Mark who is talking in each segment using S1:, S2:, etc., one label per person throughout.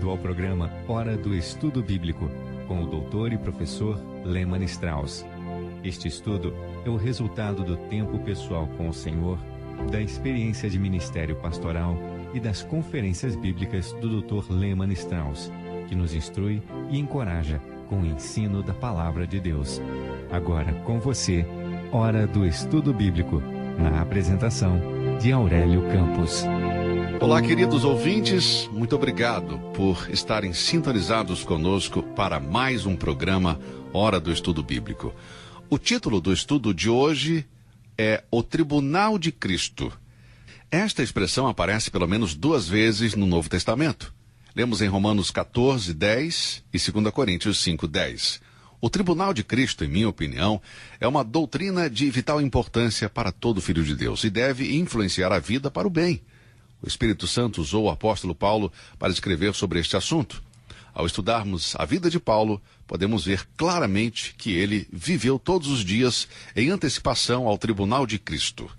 S1: bem-vindo ao programa Hora do Estudo Bíblico, com o doutor e professor Lehmann Strauss. Este estudo é o resultado do tempo pessoal com o Senhor, da experiência de ministério pastoral e das conferências bíblicas do Dr. Lehmann Strauss, que nos instrui e encoraja com o ensino da Palavra de Deus. Agora com você, Hora do Estudo Bíblico, na apresentação de Aurélio Campos.
S2: Olá, queridos ouvintes, muito obrigado por estarem sintonizados conosco para mais um programa Hora do Estudo Bíblico. O título do estudo de hoje é O Tribunal de Cristo. Esta expressão aparece pelo menos 2 vezes no Novo Testamento. Lemos em Romanos 14, 10 e 2 Coríntios 5, 10. O Tribunal de Cristo, em minha opinião, é uma doutrina de vital importância para todo filho de Deus e deve influenciar a vida para o bem. O Espírito Santo usou o apóstolo Paulo para escrever sobre este assunto. Ao estudarmos a vida de Paulo, podemos ver claramente que ele viveu todos os dias em antecipação ao Tribunal de Cristo.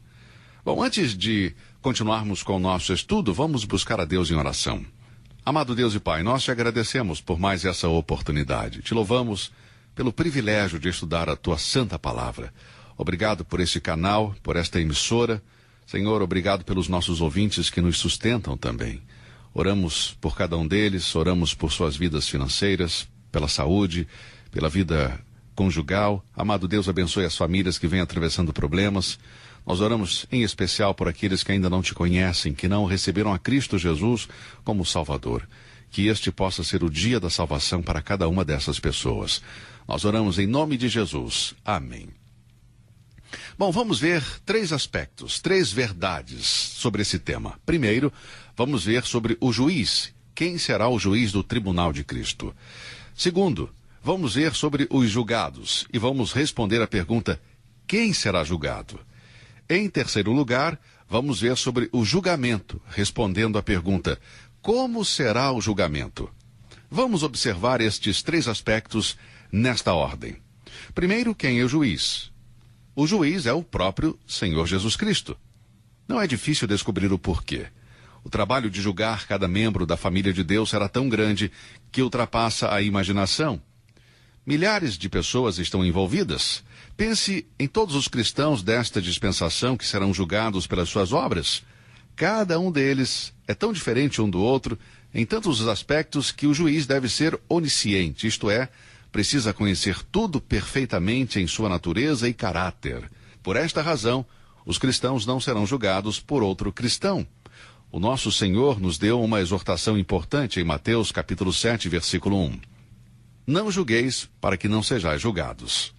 S2: Bom, antes de continuarmos com o nosso estudo, vamos buscar a Deus em oração. Amado Deus e Pai, nós te agradecemos por mais essa oportunidade. Te louvamos pelo privilégio de estudar a tua santa palavra. Obrigado por este canal, por esta emissora. Senhor, obrigado pelos nossos ouvintes que nos sustentam também. Oramos por cada um deles, oramos por suas vidas financeiras, pela saúde, pela vida conjugal. Amado Deus, abençoe as famílias que vêm atravessando problemas. Nós oramos em especial por aqueles que ainda não te conhecem, que não receberam a Cristo Jesus como Salvador. Que este possa ser o dia da salvação para cada uma dessas pessoas. Nós oramos em nome de Jesus. Amém. Bom, vamos ver 3 aspectos, 3 verdades sobre esse tema. Primeiro, vamos ver sobre o juiz. Quem será o juiz do Tribunal de Cristo? Segundo, vamos ver sobre os julgados e vamos responder a pergunta: quem será julgado? Em terceiro lugar, vamos ver sobre o julgamento, respondendo à pergunta: como será o julgamento? Vamos observar estes 3 aspectos nesta ordem. Primeiro, quem é o juiz? O juiz é o próprio Senhor Jesus Cristo. Não é difícil descobrir o porquê. O trabalho de julgar cada membro da família de Deus era tão grande que ultrapassa a imaginação. Milhares de pessoas estão envolvidas. Pense em todos os cristãos desta dispensação que serão julgados pelas suas obras. Cada um deles é tão diferente um do outro em tantos aspectos que o juiz deve ser onisciente, isto é, precisa conhecer tudo perfeitamente em sua natureza e caráter. Por esta razão, os cristãos não serão julgados por outro cristão. O nosso Senhor nos deu uma exortação importante em Mateus capítulo 7, versículo 1. Não julgueis para que não sejais julgados.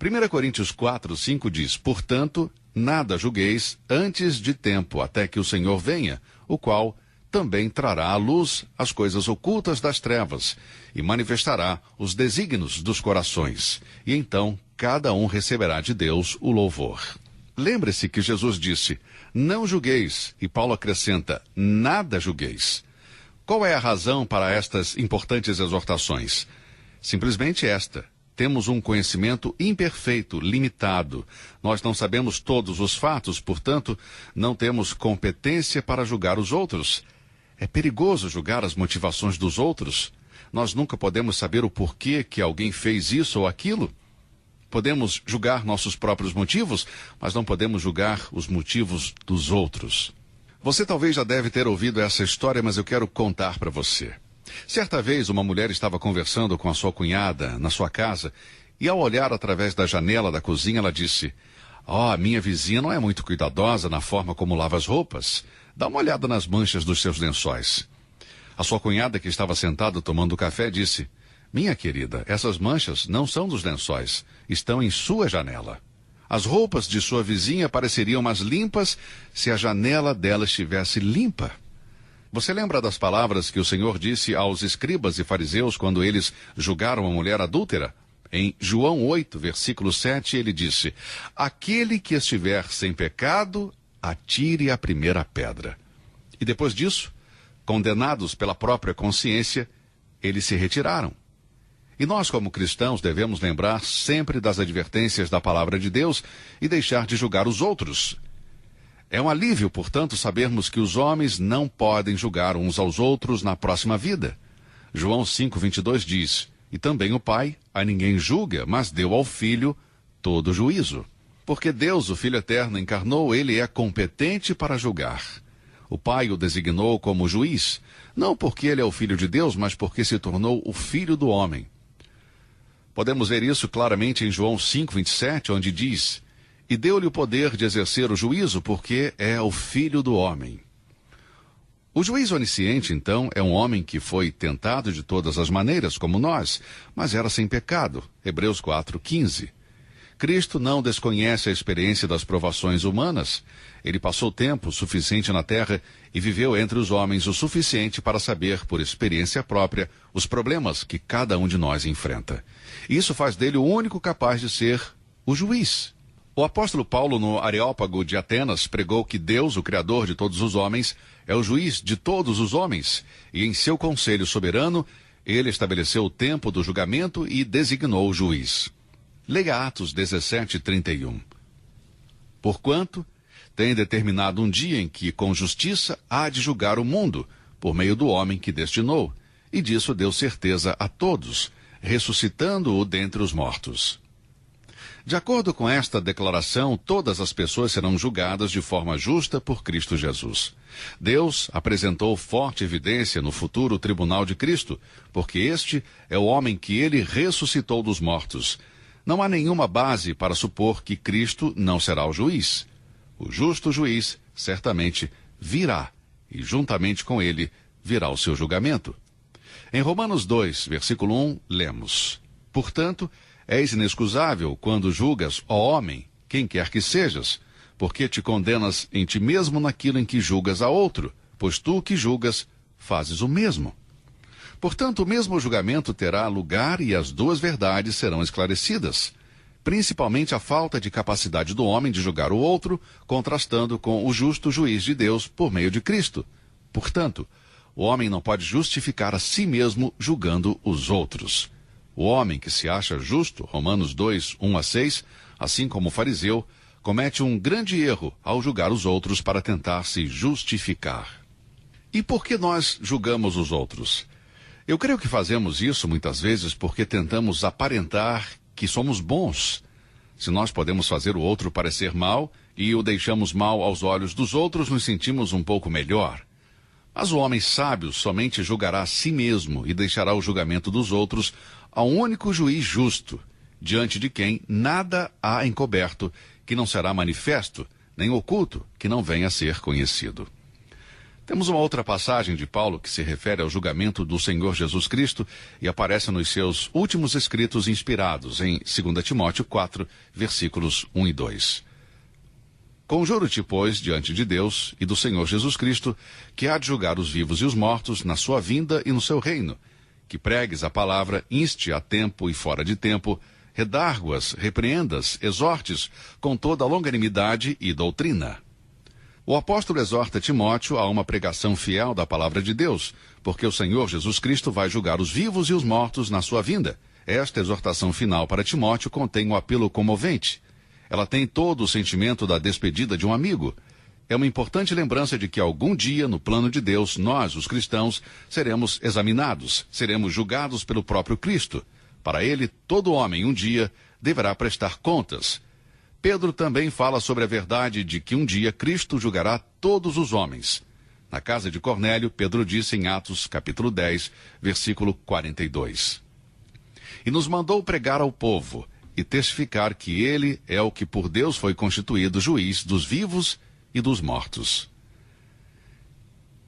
S2: 1 Coríntios 4, 5 diz: portanto, nada julgueis antes de tempo, até que o Senhor venha, o qual também trará à luz as coisas ocultas das trevas e manifestará os desígnios dos corações. E então cada um receberá de Deus o louvor. Lembre-se que Jesus disse: não julgueis, e Paulo acrescenta: nada julgueis. Qual é a razão para estas importantes exortações? Simplesmente esta: temos um conhecimento imperfeito, limitado. Nós não sabemos todos os fatos, portanto, não temos competência para julgar os outros. É perigoso julgar as motivações dos outros. Nós nunca podemos saber o porquê que alguém fez isso ou aquilo. Podemos julgar nossos próprios motivos, mas não podemos julgar os motivos dos outros. Você talvez já deve ter ouvido essa história, mas eu quero contar para você. Certa vez, uma mulher estava conversando com a sua cunhada na sua casa e, ao olhar através da janela da cozinha, ela disse: a minha vizinha não é muito cuidadosa na forma como lava as roupas. Dá uma olhada nas manchas dos seus lençóis. A sua cunhada, que estava sentada tomando café, disse: minha querida, essas manchas não são dos lençóis, estão em sua janela. As roupas de sua vizinha pareceriam mais limpas se a janela dela estivesse limpa. Você lembra das palavras que o Senhor disse aos escribas e fariseus quando eles julgaram a mulher adúltera? Em João 8, versículo 7, ele disse: aquele que estiver sem pecado, atire a primeira pedra. E depois disso, condenados pela própria consciência, eles se retiraram. E nós, como cristãos, devemos lembrar sempre das advertências da palavra de Deus e deixar de julgar os outros. É um alívio, portanto, sabermos que os homens não podem julgar uns aos outros na próxima vida. João 5:22 diz: e também o Pai a ninguém julga, mas deu ao Filho todo juízo. Porque Deus, o Filho Eterno, encarnou, ele é competente para julgar. O Pai o designou como juiz, não porque ele é o Filho de Deus, mas porque se tornou o Filho do homem. Podemos ver isso claramente em João 5:27, onde diz: e deu-lhe o poder de exercer o juízo, porque é o Filho do homem. O juiz onisciente, então, é um homem que foi tentado de todas as maneiras, como nós, mas era sem pecado. Hebreus 4:15. Cristo não desconhece a experiência das provações humanas. Ele passou tempo suficiente na terra e viveu entre os homens o suficiente para saber, por experiência própria, os problemas que cada um de nós enfrenta. Isso faz dele o único capaz de ser o juiz. O apóstolo Paulo, no Areópago de Atenas, pregou que Deus, o Criador de todos os homens, é o juiz de todos os homens, e em seu conselho soberano, ele estabeleceu o tempo do julgamento e designou o juiz. Leia Atos 17:31. Porquanto tem determinado um dia em que, com justiça, há de julgar o mundo, por meio do homem que destinou, e disso deu certeza a todos, ressuscitando-o dentre os mortos. De acordo com esta declaração, todas as pessoas serão julgadas de forma justa por Cristo Jesus. Deus apresentou forte evidência no futuro tribunal de Cristo, porque este é o homem que ele ressuscitou dos mortos. Não há nenhuma base para supor que Cristo não será o juiz. O justo juiz certamente virá, e juntamente com ele virá o seu julgamento. Em Romanos 2, versículo 1, lemos: portanto, és inexcusável quando julgas, ó homem, quem quer que sejas, porque te condenas em ti mesmo naquilo em que julgas a outro, pois tu que julgas, fazes o mesmo. Portanto, o mesmo julgamento terá lugar e as duas verdades serão esclarecidas, principalmente a falta de capacidade do homem de julgar o outro, contrastando com o justo juiz de Deus por meio de Cristo. Portanto, o homem não pode justificar a si mesmo julgando os outros. O homem que se acha justo, Romanos 2, 1-6, assim como o fariseu, comete um grande erro ao julgar os outros para tentar se justificar. E por que nós julgamos os outros? Eu creio que fazemos isso muitas vezes porque tentamos aparentar que somos bons. Se nós podemos fazer o outro parecer mal e o deixamos mal aos olhos dos outros, nos sentimos um pouco melhor. Mas o homem sábio somente julgará a si mesmo e deixará o julgamento dos outros a um único juiz justo, diante de quem nada há encoberto que não será manifesto, nem oculto que não venha a ser conhecido. Temos uma outra passagem de Paulo que se refere ao julgamento do Senhor Jesus Cristo e aparece nos seus últimos escritos inspirados, em 2 Timóteo 4, versículos 1 e 2. Conjuro-te, pois, diante de Deus e do Senhor Jesus Cristo, que há de julgar os vivos e os mortos na sua vinda e no seu reino, que pregues a palavra, inste a tempo e fora de tempo, redargue-as, repreendas, exortes, com toda a longanimidade e doutrina. O apóstolo exorta Timóteo a uma pregação fiel da palavra de Deus, porque o Senhor Jesus Cristo vai julgar os vivos e os mortos na sua vinda. Esta exortação final para Timóteo contém um apelo comovente. Ela tem todo o sentimento da despedida de um amigo. É uma importante lembrança de que algum dia, no plano de Deus, nós, os cristãos, seremos examinados, seremos julgados pelo próprio Cristo. Para ele, todo homem, um dia, deverá prestar contas. Pedro também fala sobre a verdade de que um dia Cristo julgará todos os homens. Na casa de Cornélio, Pedro disse em Atos, capítulo 10, versículo 42. E nos mandou pregar ao povo e testificar que ele é o que por Deus foi constituído juiz dos vivos e dos mortos.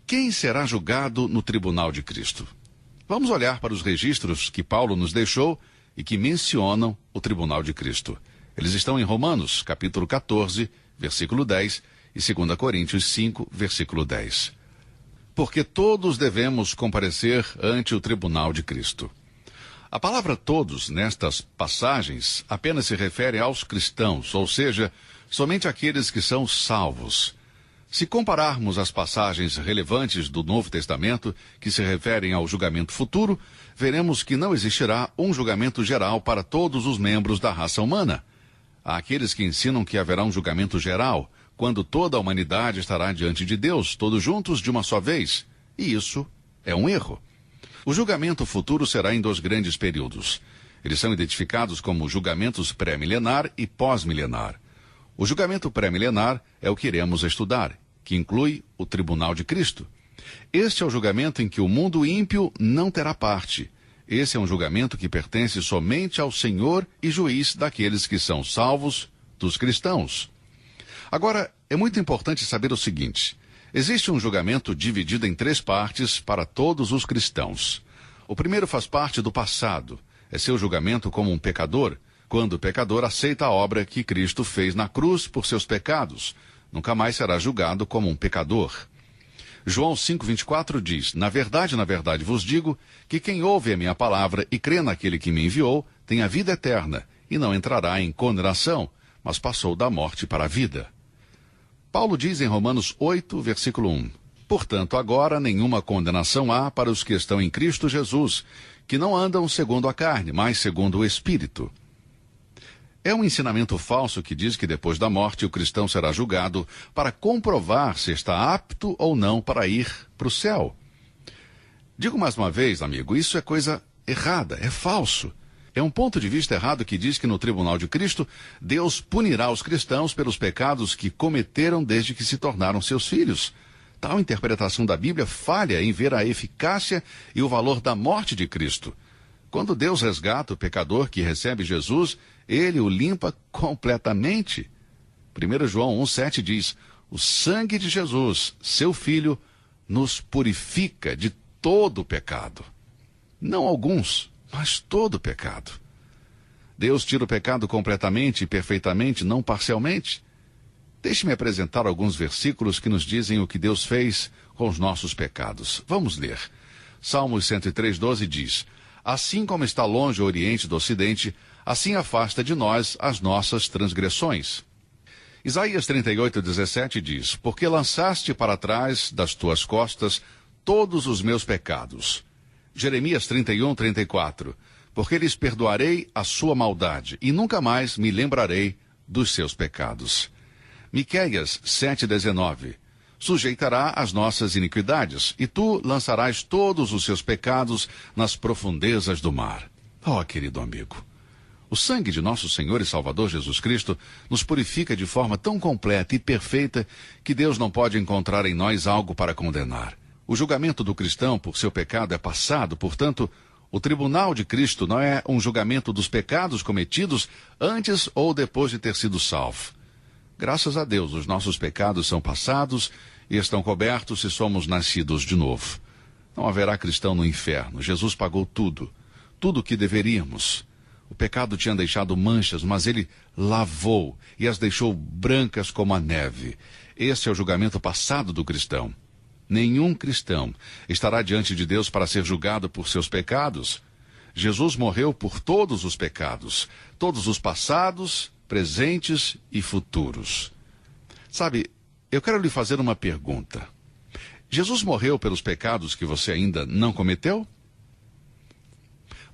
S2: Quem será julgado no tribunal de Cristo? Vamos olhar para os registros que Paulo nos deixou e que mencionam o tribunal de Cristo. Eles estão em Romanos, capítulo 14, versículo 10, e 2 Coríntios 5, versículo 10. Porque todos devemos comparecer ante o tribunal de Cristo. A palavra todos, nestas passagens, apenas se refere aos cristãos, ou seja, somente aqueles que são salvos. Se compararmos as passagens relevantes do Novo Testamento, que se referem ao julgamento futuro, veremos que não existirá um julgamento geral para todos os membros da raça humana. Há aqueles que ensinam que haverá um julgamento geral, quando toda a humanidade estará diante de Deus, todos juntos de uma só vez. E isso é um erro. O julgamento futuro será em 2 grandes períodos. Eles são identificados como julgamentos pré-milenar e pós-milenar. O julgamento pré-milenar é o que iremos estudar, que inclui o tribunal de Cristo. Este é o julgamento em que o mundo ímpio não terá parte. Esse é um julgamento que pertence somente ao Senhor e juiz daqueles que são salvos, dos cristãos. Agora, é muito importante saber o seguinte: existe um julgamento dividido em 3 partes para todos os cristãos. O primeiro faz parte do passado. É seu julgamento como um pecador, quando o pecador aceita a obra que Cristo fez na cruz por seus pecados. Nunca mais será julgado como um pecador. João 5,24 diz: na verdade vos digo, que quem ouve a minha palavra e crê naquele que me enviou, tem a vida eterna, e não entrará em condenação, mas passou da morte para a vida. Paulo diz em Romanos 8, versículo 1: portanto, agora nenhuma condenação há para os que estão em Cristo Jesus, que não andam segundo a carne, mas segundo o Espírito. É um ensinamento falso que diz que depois da morte o cristão será julgado para comprovar se está apto ou não para ir para o céu. Digo mais uma vez, amigo, isso é coisa errada, é falso. É um ponto de vista errado que diz que no tribunal de Cristo, Deus punirá os cristãos pelos pecados que cometeram desde que se tornaram seus filhos. Tal interpretação da Bíblia falha em ver a eficácia e o valor da morte de Cristo. Quando Deus resgata o pecador que recebe Jesus, ele o limpa completamente. 1 João 1,7 diz: o sangue de Jesus, seu Filho, nos purifica de todo o pecado. Não alguns, mas todo o pecado. Deus tira o pecado completamente e perfeitamente, não parcialmente. Deixe-me apresentar alguns versículos que nos dizem o que Deus fez com os nossos pecados. Vamos ler. Salmos 103,12 diz: assim como está longe o Oriente do Ocidente, assim afasta de nós as nossas transgressões. Isaías 38,17 diz: porque lançaste para trás das tuas costas todos os meus pecados. Jeremias 31:34, porque lhes perdoarei a sua maldade, e nunca mais me lembrarei dos seus pecados. Miqueias 7:19, sujeitará as nossas iniquidades, e tu lançarás todos os seus pecados nas profundezas do mar. Oh, querido amigo, o sangue de nosso Senhor e Salvador Jesus Cristo nos purifica de forma tão completa e perfeita que Deus não pode encontrar em nós algo para condenar. O julgamento do cristão por seu pecado é passado, portanto, o tribunal de Cristo não é um julgamento dos pecados cometidos antes ou depois de ter sido salvo. Graças a Deus, os nossos pecados são passados e estão cobertos se somos nascidos de novo. Não haverá cristão no inferno. Jesus pagou tudo, tudo o que deveríamos. O pecado tinha deixado manchas, mas ele lavou e as deixou brancas como a neve. Esse é o julgamento passado do cristão. Nenhum cristão estará diante de Deus para ser julgado por seus pecados. Jesus morreu por todos os pecados, todos os passados, presentes e futuros. Sabe, eu quero lhe fazer uma pergunta. Jesus morreu pelos pecados que você ainda não cometeu?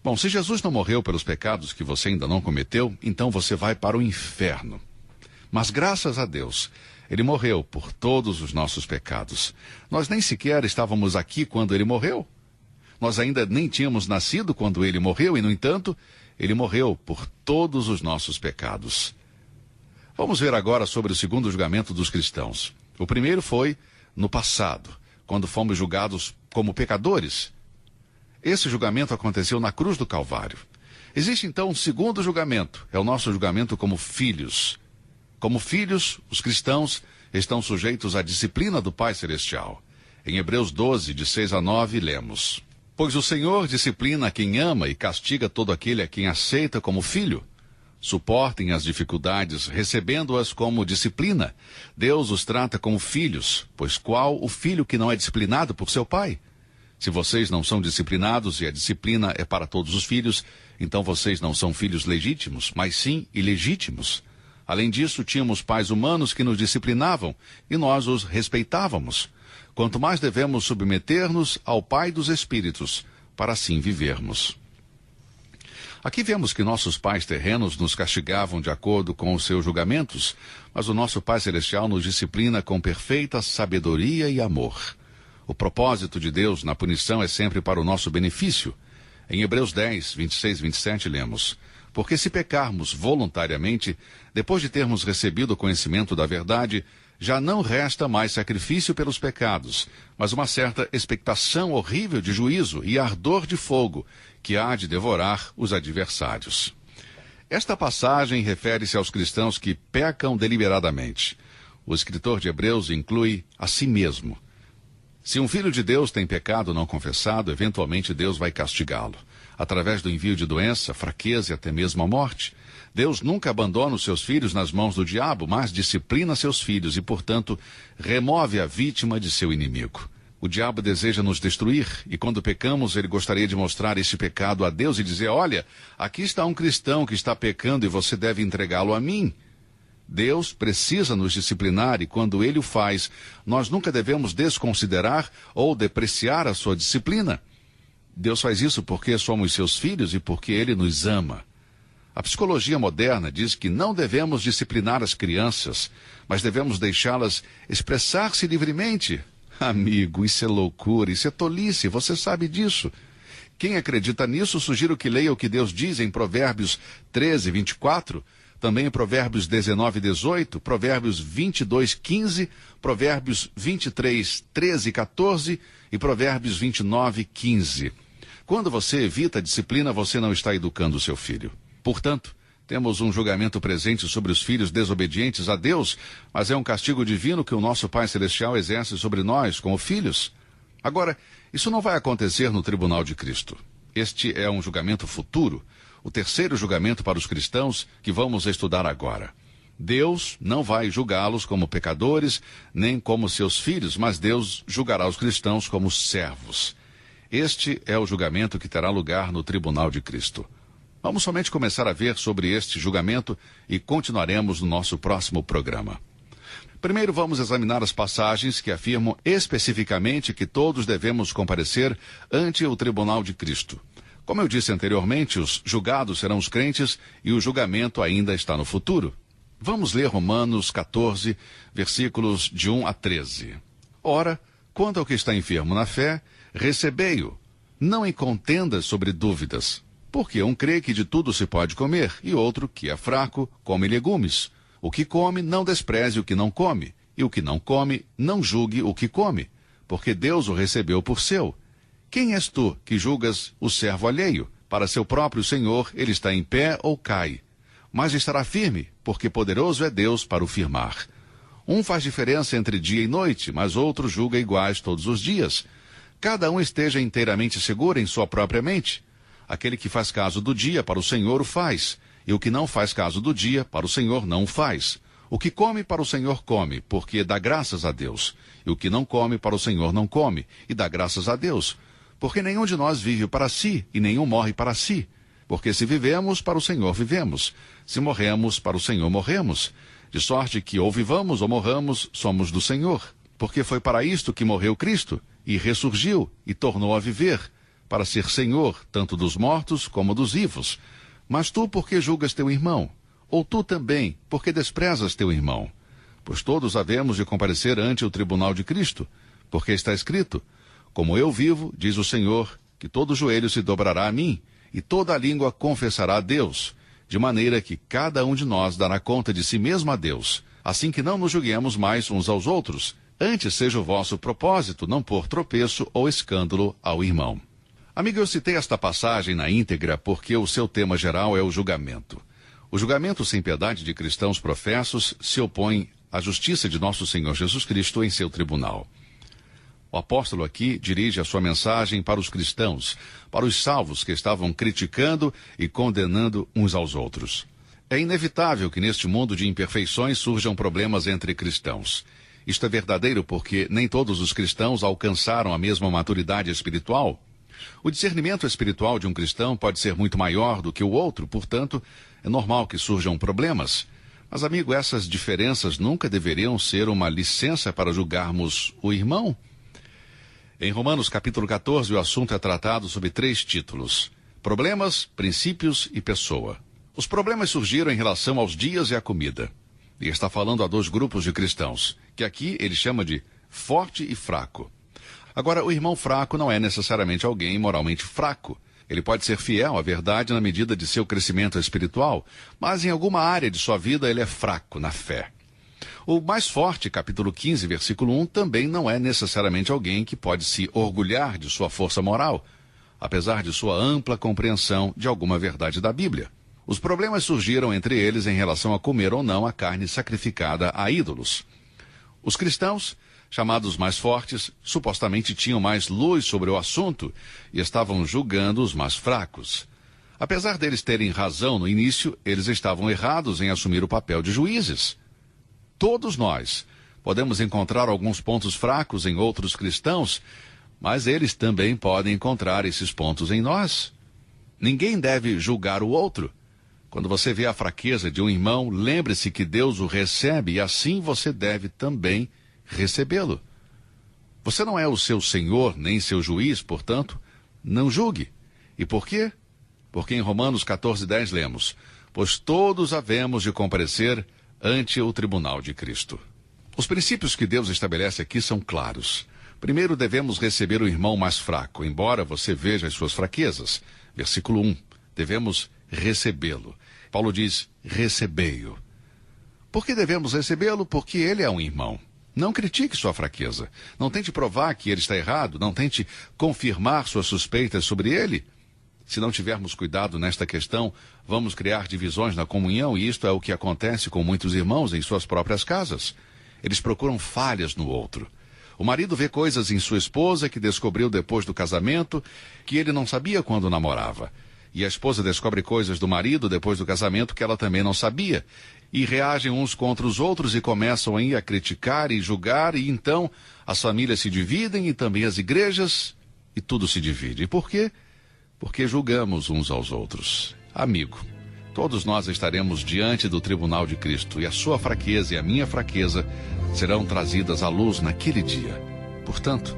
S2: Bom, se Jesus não morreu pelos pecados que você ainda não cometeu, então você vai para o inferno. Mas graças a Deus, ele morreu por todos os nossos pecados. Nós nem sequer estávamos aqui quando ele morreu. Nós ainda nem tínhamos nascido quando ele morreu e, no entanto, ele morreu por todos os nossos pecados. Vamos ver agora sobre o segundo julgamento dos cristãos. O primeiro foi no passado, quando fomos julgados como pecadores. Esse julgamento aconteceu na cruz do Calvário. Existe então um segundo julgamento, é o nosso julgamento como filhos. Como filhos, os cristãos estão sujeitos à disciplina do Pai Celestial. Em Hebreus 12, de 6 a 9, lemos: pois o Senhor disciplina a quem ama e castiga todo aquele a quem aceita como filho. Suportem as dificuldades, recebendo-as como disciplina. Deus os trata como filhos, pois qual o filho que não é disciplinado por seu pai? Se vocês não são disciplinados e a disciplina é para todos os filhos, então vocês não são filhos legítimos, mas sim ilegítimos. Além disso, tínhamos pais humanos que nos disciplinavam e nós os respeitávamos. Quanto mais devemos submeter-nos ao Pai dos Espíritos, para assim vivermos. Aqui vemos que nossos pais terrenos nos castigavam de acordo com os seus julgamentos, mas o nosso Pai Celestial nos disciplina com perfeita sabedoria e amor. O propósito de Deus na punição é sempre para o nosso benefício. Em Hebreus 10, 26 e 27 lemos: porque se pecarmos voluntariamente, depois de termos recebido o conhecimento da verdade, já não resta mais sacrifício pelos pecados, mas uma certa expectação horrível de juízo e ardor de fogo, que há de devorar os adversários. Esta passagem refere-se aos cristãos que pecam deliberadamente. O escritor de Hebreus inclui a si mesmo. Se um filho de Deus tem pecado não confessado, eventualmente Deus vai castigá-lo, através do envio de doença, fraqueza e até mesmo a morte. Deus nunca abandona os seus filhos nas mãos do diabo, mas disciplina seus filhos e, portanto, remove a vítima de seu inimigo. O diabo deseja nos destruir, e quando pecamos, ele gostaria de mostrar esse pecado a Deus e dizer: olha, aqui está um cristão que está pecando e você deve entregá-lo a mim. Deus precisa nos disciplinar e quando ele o faz, nós nunca devemos desconsiderar ou depreciar a sua disciplina. Deus faz isso porque somos seus filhos e porque ele nos ama. A psicologia moderna diz que não devemos disciplinar as crianças, mas devemos deixá-las expressar-se livremente. Amigo, isso é loucura, isso é tolice, você sabe disso. Quem acredita nisso, sugiro que leia o que Deus diz em Provérbios 13, 24, também em Provérbios 19, 18, Provérbios 22, 15, Provérbios 23, 13 e 14 e Provérbios 29, 15. Quando você evita a disciplina, você não está educando o seu filho. Portanto, temos um julgamento presente sobre os filhos desobedientes a Deus, mas é um castigo divino que o nosso Pai Celestial exerce sobre nós como filhos. Agora, isso não vai acontecer no tribunal de Cristo. Este é um julgamento futuro, o terceiro julgamento para os cristãos que vamos estudar agora. Deus não vai julgá-los como pecadores, nem como seus filhos, mas Deus julgará os cristãos como servos. Este é o julgamento que terá lugar no tribunal de Cristo. Vamos somente começar a ver sobre este julgamento e continuaremos no nosso próximo programa. Primeiro vamos examinar as passagens que afirmam especificamente que todos devemos comparecer ante o tribunal de Cristo. Como eu disse anteriormente, os julgados serão os crentes e o julgamento ainda está no futuro. Vamos ler Romanos 14, versículos de 1 a 13. Ora, quanto ao que está enfermo na fé, recebei-o, não em contendas sobre dúvidas. Porque um crê que de tudo se pode comer, e outro, que é fraco, come legumes. O que come, não despreze o que não come, e o que não come, não julgue o que come, porque Deus o recebeu por seu. Quem és tu, que julgas o servo alheio? Para seu próprio Senhor, ele está em pé ou cai. Mas estará firme, porque poderoso é Deus para o firmar. Um faz diferença entre dia e noite, mas outro julga iguais todos os dias. Cada um esteja inteiramente seguro em sua própria mente. Aquele que faz caso do dia, para o Senhor o faz, e o que não faz caso do dia, para o Senhor não o faz. O que come, para o Senhor come, porque dá graças a Deus. E o que não come, para o Senhor não come, e dá graças a Deus. Porque nenhum de nós vive para si, e nenhum morre para si. Porque se vivemos, para o Senhor vivemos. Se morremos, para o Senhor morremos. De sorte que ou vivamos ou morramos, somos do Senhor. Porque foi para isto que morreu Cristo, e ressurgiu, e tornou a viver, para ser Senhor, tanto dos mortos como dos vivos. Mas tu, por que julgas teu irmão? Ou tu também, por que desprezas teu irmão? Pois todos havemos de comparecer ante o tribunal de Cristo, porque está escrito: como eu vivo, diz o Senhor, que todo joelho se dobrará a mim, e toda a língua confessará a Deus, de maneira que cada um de nós dará conta de si mesmo a Deus, assim que não nos julguemos mais uns aos outros. Antes seja o vosso propósito não pôr tropeço ou escândalo ao irmão. Amigo, eu citei esta passagem na íntegra porque o seu tema geral é o julgamento. O julgamento sem piedade de cristãos professos se opõe à justiça de nosso Senhor Jesus Cristo em seu tribunal. O apóstolo aqui dirige a sua mensagem para os cristãos, para os salvos que estavam criticando e condenando uns aos outros. É inevitável que neste mundo de imperfeições surjam problemas entre cristãos. Isto é verdadeiro porque nem todos os cristãos alcançaram a mesma maturidade espiritual. O discernimento espiritual de um cristão pode ser muito maior do que o outro, portanto, é normal que surjam problemas. Mas, amigo, essas diferenças nunca deveriam ser uma licença para julgarmos o irmão. Em Romanos capítulo 14, o assunto é tratado sob 3 títulos: problemas, princípios e pessoa. Os problemas surgiram em relação aos dias e à comida. E está falando a 2 grupos de cristãos, que aqui ele chama de forte e fraco. Agora, o irmão fraco não é necessariamente alguém moralmente fraco. Ele pode ser fiel à verdade na medida de seu crescimento espiritual, mas em alguma área de sua vida ele é fraco na fé. O mais forte, capítulo 15, versículo 1, também não é necessariamente alguém que pode se orgulhar de sua força moral, apesar de sua ampla compreensão de alguma verdade da Bíblia. Os problemas surgiram entre eles em relação a comer ou não a carne sacrificada a ídolos. Os cristãos, chamados mais fortes, supostamente tinham mais luz sobre o assunto e estavam julgando os mais fracos. Apesar deles terem razão no início, eles estavam errados em assumir o papel de juízes. Todos nós podemos encontrar alguns pontos fracos em outros cristãos, mas eles também podem encontrar esses pontos em nós. Ninguém deve julgar o outro. Quando você vê a fraqueza de um irmão, lembre-se que Deus o recebe e assim você deve também recebê-lo. Você não é o seu senhor nem seu juiz, portanto, não julgue. E por quê? Porque em Romanos 14:10 lemos: pois todos havemos de comparecer ante o tribunal de Cristo. Os princípios que Deus estabelece aqui são claros. Primeiro, devemos receber o irmão mais fraco, embora você veja as suas fraquezas. Versículo 1. Devemos recebê-lo. Paulo diz: recebei-o. Por que devemos recebê-lo? Porque ele é um irmão. Não critique sua fraqueza. Não tente provar que ele está errado. Não tente confirmar suas suspeitas sobre ele. Se não tivermos cuidado nesta questão, vamos criar divisões na comunhão, e isto é o que acontece com muitos irmãos em suas próprias casas. Eles procuram falhas no outro. O marido vê coisas em sua esposa que descobriu depois do casamento que ele não sabia quando namorava. E a esposa descobre coisas do marido depois do casamento que ela também não sabia. E reagem uns contra os outros e começam aí a criticar e julgar, e então as famílias se dividem e também as igrejas, e tudo se divide. E por quê? Porque julgamos uns aos outros. Amigo, todos nós estaremos diante do tribunal de Cristo, e a sua fraqueza e a minha fraqueza serão trazidas à luz naquele dia. Portanto,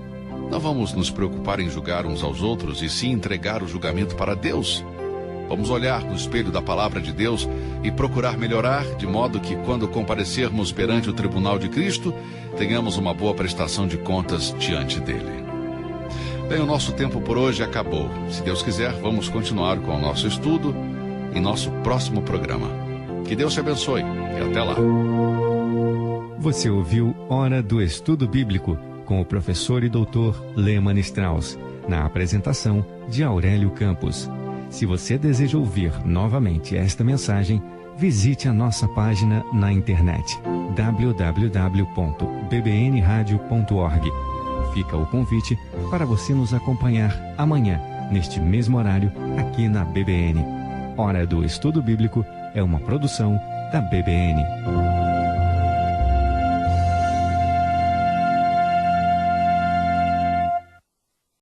S2: não vamos nos preocupar em julgar uns aos outros, e sim entregar o julgamento para Deus. Vamos olhar no espelho da palavra de Deus e procurar melhorar, de modo que quando comparecermos perante o tribunal de Cristo, tenhamos uma boa prestação de contas diante dele. Bem, o nosso tempo por hoje acabou. Se Deus quiser, vamos continuar com o nosso estudo em nosso próximo programa. Que Deus te abençoe e até lá.
S1: Você ouviu Hora do Estudo Bíblico com o professor e doutor Lehmann Strauss, na apresentação de Aurélio Campos. Se você deseja ouvir novamente esta mensagem, visite a nossa página na internet www.bbnradio.org. Fica o convite para você nos acompanhar amanhã, neste mesmo horário, aqui na BBN. Hora do Estudo Bíblico é uma produção da BBN.